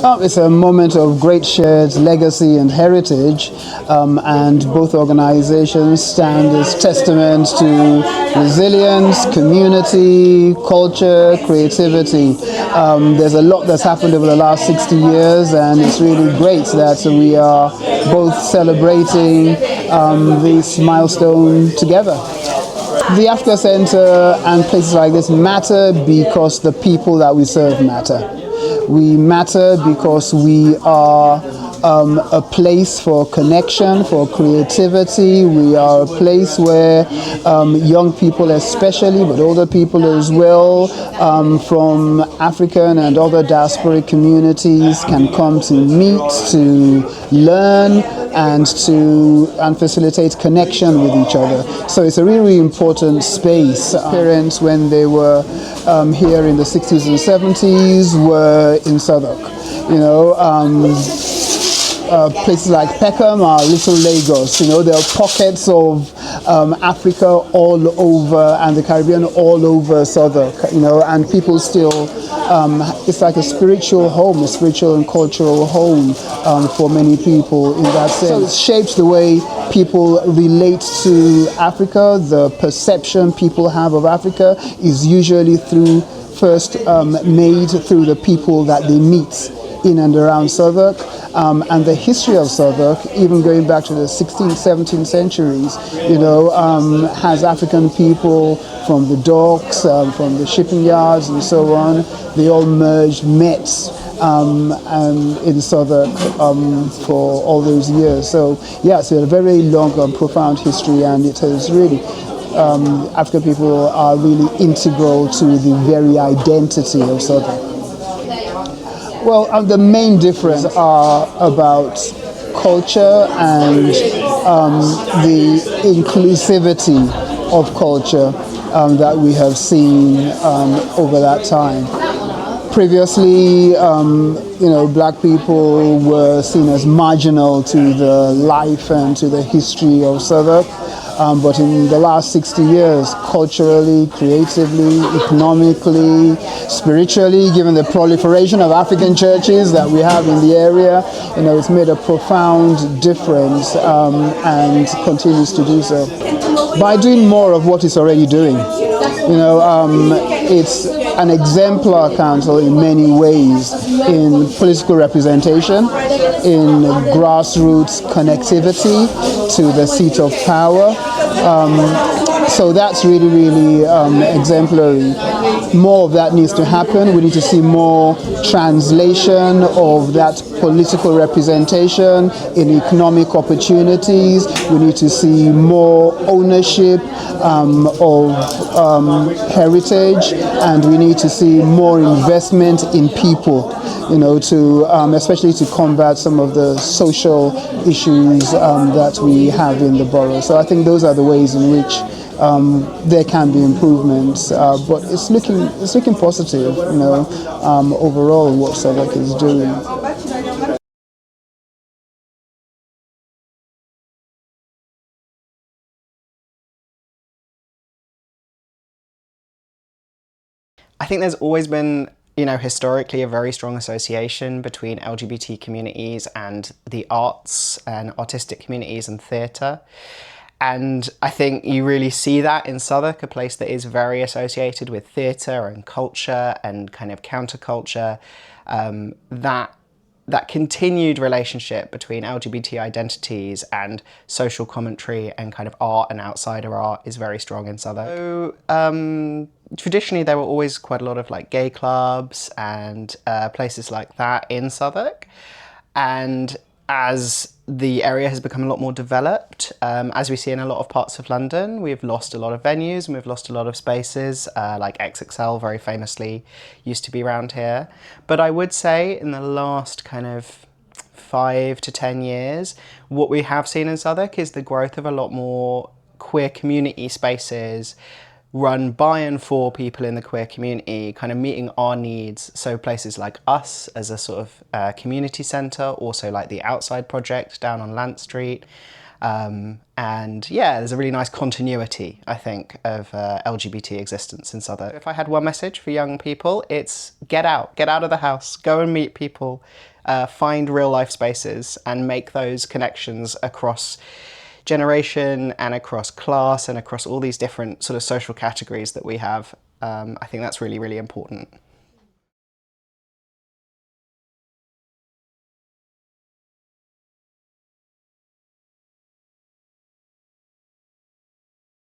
It's a moment of great shared legacy and heritage, and both organizations stand as testament to resilience, community, culture, creativity. There's a lot that's happened over the last 60 years, and it's really great that we are both celebrating this milestone together. The Africa Center and places like this matter because the people that we serve matter. We matter because we are a place for connection, for creativity. We are a place where young people especially, but older people as well, from African and other diasporic communities can come to meet, to learn, and facilitate connection with each other. So it's a really important space. Parents, when they were here in the 60s and 70s, were in Southwark. Places like Peckham are little Lagos. There are pockets of Africa all over, and the Caribbean all over Southwark. And people still, it's like a spiritual home, a spiritual and cultural home for many people in that sense. So it's shaped the way people relate to Africa. The perception people have of Africa is usually first made through the people that they meet in and around Southwark, and the history of Southwark, even going back to the 16th, 17th centuries, has African people from the docks, from the shipping yards and so on. They all met in Southwark for all those years. So yeah, it's a very long and profound history, and it has really African people are really integral to the very identity of Southwark. Well, the main difference are about culture and the inclusivity of culture that we have seen over that time. Previously, black people were seen as marginal to the life and to the history of Southwark. But in the last 60 years, culturally, creatively, economically, spiritually, given the proliferation of African churches that we have in the area, it's made a profound difference and continues to do so. By doing more of what it's already doing. It's an exemplar council in many ways, in political representation, in grassroots connectivity to the seat of power. So that's really, really exemplary. More of that needs to happen. We need to see more translation of that political representation in economic opportunities. We need to see more ownership of heritage, and we need to see more investment in people, especially to combat some of the social issues that we have in the borough. So I think those are the ways in which there can be improvements, but it's looking positive, overall what Southwark is doing. I think there's always been, historically a very strong association between LGBT communities and the arts and artistic communities and theatre. And I think you really see that in Southwark, a place that is very associated with theatre and culture and kind of counterculture. That continued relationship between LGBT identities and social commentary and kind of art and outsider art is very strong in Southwark. So, traditionally there were always quite a lot of like gay clubs and places like that in Southwark. And as the area has become a lot more developed, as we see in a lot of parts of London, we've lost a lot of venues and we've lost a lot of spaces, like XXL very famously used to be around here. But I would say in the last kind of 5 to 10 years, what we have seen in Southwark is the growth of a lot more queer community spaces run by and for people in the queer community, kind of meeting our needs. So places like us as a sort of community centre, also like the Outside Project down on Lant Street. And yeah, there's a really nice continuity, I think, of LGBT existence in Southwark. If I had one message for young people, it's get out of the house, go and meet people, find real life spaces and make those connections across generation and across class and across all these different sort of social categories that we have. I think that's really, really important.